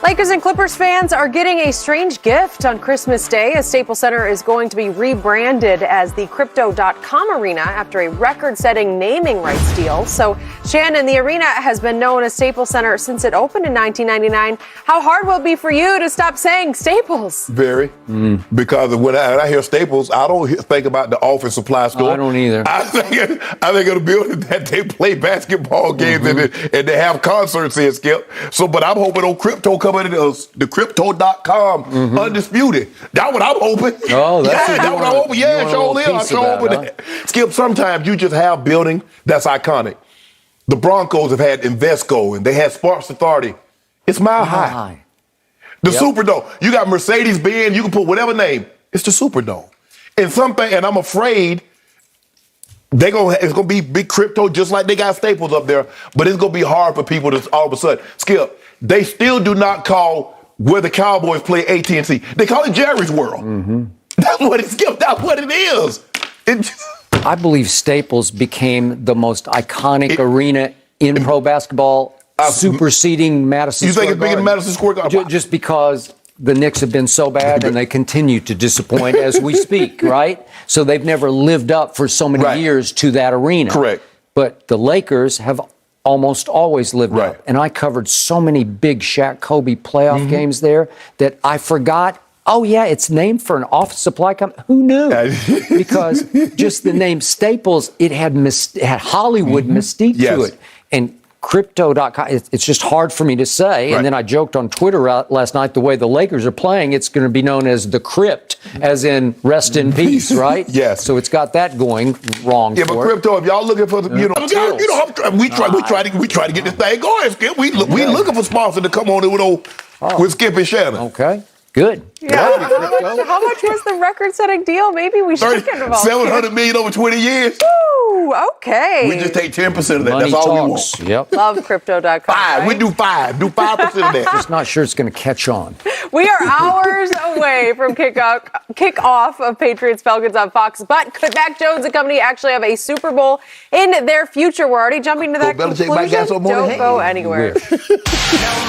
Lakers and Clippers fans are getting a strange gift on Christmas Day as Staples Center is going to be rebranded as the Crypto.com Arena after a record-setting naming rights deal. So, Shannon, the arena has been known as Staples Center since it opened in 1999. How hard will it be for you to stop saying Staples? Very. Because when I hear Staples, I don't think about the office supply store. I don't either. I think of the building that they play basketball games and they have concerts in, Skip. So, but I'm hoping on crypto coming in the Crypto.com Undisputed. That's what I'm hoping. Oh, that's what I'm hoping. Yeah, sure is. I'm sure hoping that. Skip, sometimes you just have building that's iconic. The Broncos have had Invesco and they had Sparks Authority. It's mile high. The Superdome. You got Mercedes-Benz. You can put whatever name. It's the Superdome. And I'm afraid it's gonna be big crypto just like they got Staples up there, but it's gonna be hard for people to all of a sudden. Skip, they still do not call where the Cowboys play AT&T. They call it Jerry's World. That's what it, Skip. That's what it is. I believe Staples became the most iconic arena in pro basketball, superseding Madison Square Garden. You think it's bigger than Madison Square Garden? Just because the Knicks have been so bad and they continue to disappoint as we speak, right? So they've never lived up for so many years to that arena. Correct. But the Lakers have almost always lived up. And I covered so many big Shaq Kobe playoff games there that I forgot. Oh, yeah, it's named for an office supply company. Who knew? Because just the name Staples, it had Hollywood mystique to it. And Crypto.com, it's just hard for me to say. And then I joked on Twitter last night, the way the Lakers are playing, it's going to be known as the Crypt, as in rest in peace, right? Yes. So it's got that going wrong. Yeah, but Crypto, if y'all looking for the, we try to get this thing going, Skip. We looking for sponsors to come on in with Skip and Shannon. Okay. Good. Yeah. How much was the record-setting deal? Maybe we should get involved. $700 million over 20 years. Ooh, okay. We just take 10% of that. Money That's all talks. we want. Yep. Love Crypto.com. Five. We do 5. Do 5% of that. Just not sure it's going to catch on. We are hours away from kickoff of Patriots-Falcons on Fox, but could Mac Jones and company actually have a Super Bowl in their future? We're already jumping to that conclusion. Don't go anywhere. No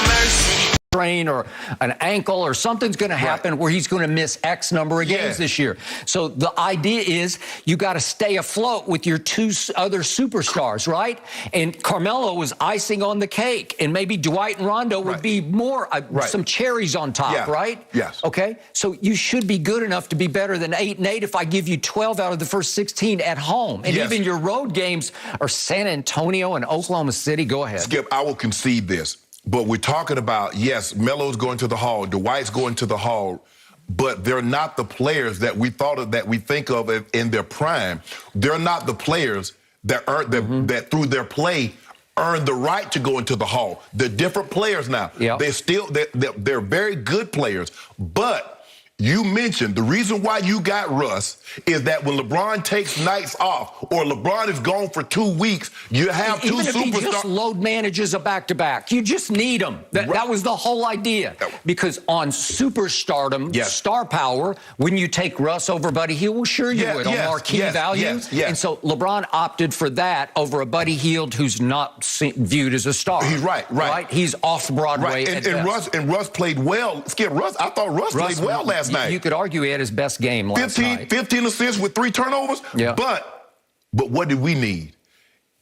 mercy. Train or an ankle or something's going to happen where he's going to miss X number of games this year. So the idea is you got to stay afloat with your two other superstars, right? And Carmelo was icing on the cake, and maybe Dwight and Rondo would be more some cherries on top, right? Yes. Okay. So you should be good enough to be better than 8-8 if I give you 12 out of the first 16 at home, and even your road games are San Antonio and Oklahoma City. Go ahead, Skip. I will concede this. But we're talking about, yes, Melo's going to the Hall, Dwight's going to the Hall, but they're not the players that we think of in their prime. They're not the players that that through their play earned the right to go into the Hall. They're different players now. They're very good players, but you mentioned the reason why you got Russ is that when LeBron takes nights off or LeBron is gone for 2 weeks, you have two superstars. Even if he just load manages a back-to-back, you just need them. That was the whole idea. Because on superstardom, star power, when you take Russ over Buddy Hield, well, sure you would on marquee value. And so LeBron opted for that over a Buddy Hield who's not viewed as a star. He's right. He's off Broadway. And Russ played well. Skip, I thought Russ played well last night. You could argue he had his best game last night. 15 assists with 3 turnovers. But what did we need?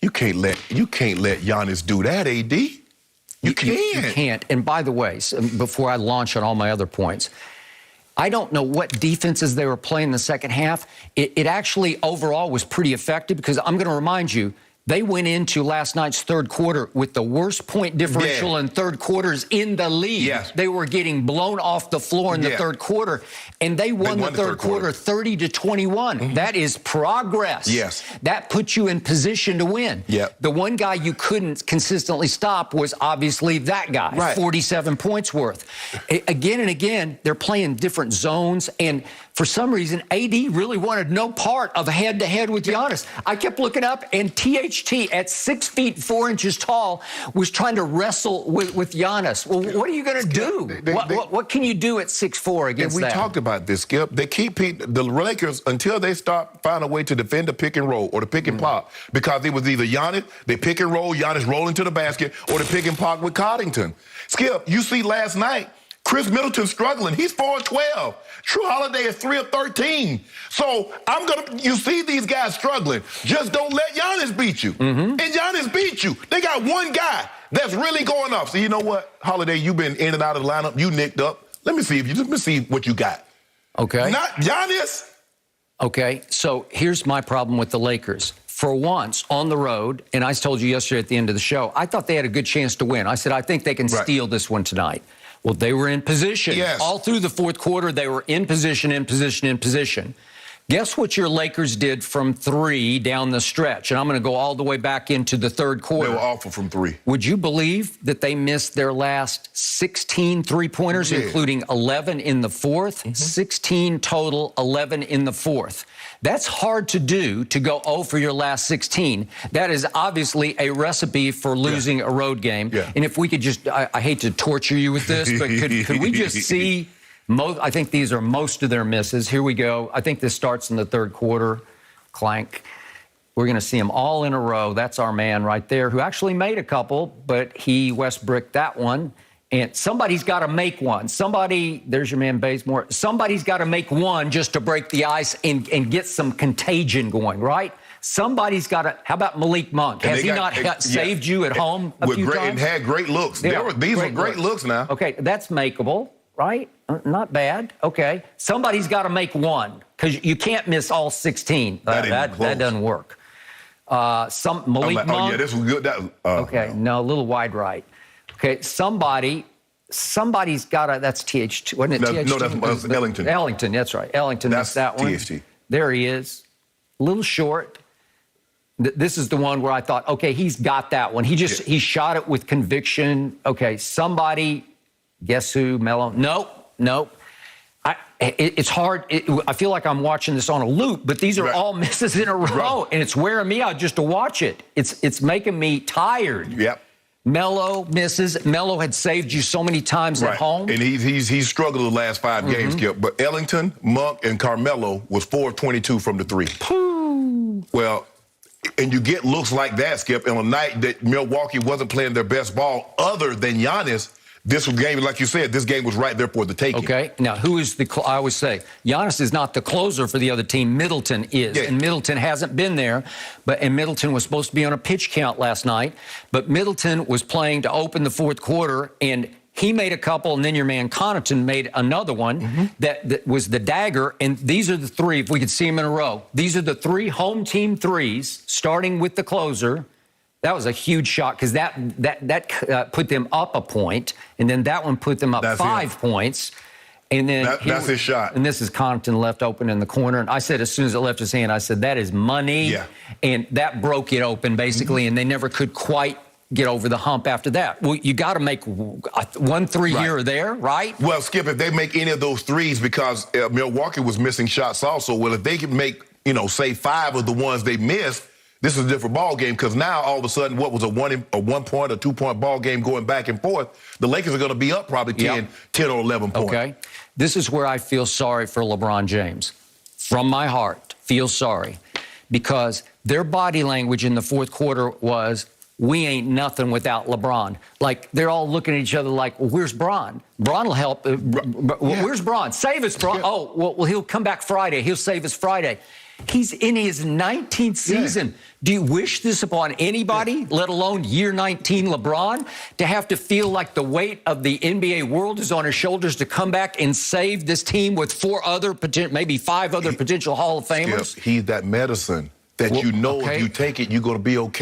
You can't let Giannis do that, AD. You can't. And by the way, before I launch on all my other points, I don't know what defenses they were playing in the second half. It actually overall was pretty effective because I'm going to remind you, they went into last night's third quarter with the worst point differential in third quarters in the league. They were getting blown off the floor in the third quarter, and they won the third quarter 30-21. That is progress. That puts you in position to win. The one guy you couldn't consistently stop was obviously that guy, 47 points worth. Again and again, they're playing different zones, and For some reason, AD really wanted no part of head-to-head with Giannis. I kept looking up, and THT at 6 feet 4 inches tall was trying to wrestle with Giannis. Well, what are you going to do? What can you do at 6'4" against that? We talked about this, Skip. They keep the Lakers until they start find a way to defend the pick and roll or the pick and pop, because it was either Giannis, they pick and roll, Giannis rolling to the basket, or the pick and pop with Coddington. Skip, you see last night, Chris Middleton struggling. He's 4 of 12. True Holiday is 3 of 13. So you see these guys struggling. Just don't let Giannis beat you. And Giannis beat you. They got one guy that's really going off. So you know what, Holiday, you've been in and out of the lineup. You nicked up. Let me see what you got. Okay. Not Giannis. Okay, so here's my problem with the Lakers. For once, on the road, and I told you yesterday at the end of the show, I thought they had a good chance to win. I said, I think they can steal this one tonight. Well, they were in position. Yes. All through the fourth quarter, they were in position, in position, in position. Guess what your Lakers did from 3 down the stretch? And I'm going to go all the way back into the third quarter. They were awful from 3. Would you believe that they missed their last 16 three-pointers, including 11 in the fourth? 16 total, 11 in the fourth. That's hard to do, to go 0 for your last 16. That is obviously a recipe for losing a road game. And if we could just, I hate to torture you with this, but could we just see, I think these are most of their misses. Here we go. I think this starts in the third quarter. Clank. We're going to see them all in a row. That's our man right there, who actually made a couple, but he Westbrooked that one. And somebody's got to make one. There's your man Bazemore. Somebody's got to make one just to break the ice and get some contagion going, right? Somebody's got to. How about Malik Monk? Has he not saved you at home a few times? And had great looks. These were great looks now. Okay, that's makeable, right? Not bad. Okay. Somebody's got to make one, because you can't miss all 16. That doesn't work. Malik Monk. Oh, yeah, this was good. Okay, no, a little wide right. Okay, somebody's got to, that's THT, wasn't it? THT? No, that's Ellington. Ellington, that's right. Ellington, that's that one. THT. There he is. A little short. This is the one where I thought, okay, he's got that one. He shot it with conviction. Okay, somebody, guess who? Melo? Nope. It's hard. I feel like I'm watching this on a loop, but these are all misses in a row, and it's wearing me out just to watch it. It's making me tired. Yep. Melo misses. Melo had saved you so many times at home. And he's struggled the last 5 games, Skip. But Ellington, Monk, and Carmelo was 4 of 22 from the 3. Well, and you get looks like that, Skip, on a night that Milwaukee wasn't playing their best ball other than Giannis. This game, like you said, this game was right there for the taking. Okay. Now, who is I always say, Giannis is not the closer for the other team. Middleton is. Yeah. And Middleton hasn't been there. And Middleton was supposed to be on a pitch count last night. But Middleton was playing to open the fourth quarter, and he made a couple, and then your man Connaughton made another one that was the dagger. And these are the 3, if we could see them in a row. These are the 3 home team threes, starting with the closer. That was a huge shot, because that put them up a point, and then that one put them up 5 points. And then that's his shot. And this is Compton left open in the corner. And I said, as soon as it left his hand, I said, that is money. Yeah. And that broke it open, basically, and they never could quite get over the hump after that. Well, you got to make 1 3 here or there, right? Well, Skip, if they make any of those threes, because Milwaukee was missing shots also, well, if they can make, say 5 of the ones they missed, this is a different ball game, because now all of a sudden, what was a 1 point or 2 point ball game going back and forth, the Lakers are going to be up probably 10 or 11 points. Okay. This is where I feel sorry for LeBron James. From my heart, feel sorry. Because their body language in the fourth quarter was, we ain't nothing without LeBron. Like, they're all looking at each other like, well, where's Bron? Bron will help. Where's Bron? Save us, Bron. Yeah. Oh, well, he'll come back Friday. He'll save us Friday. He's in his 19th season. Yeah. Do you wish this upon anybody, let alone year 19 LeBron, to have to feel like the weight of the NBA world is on his shoulders to come back and save this team with 4 other, maybe 5 other potential Hall of Famers? He's that medicine that if you take it, you're going to be okay.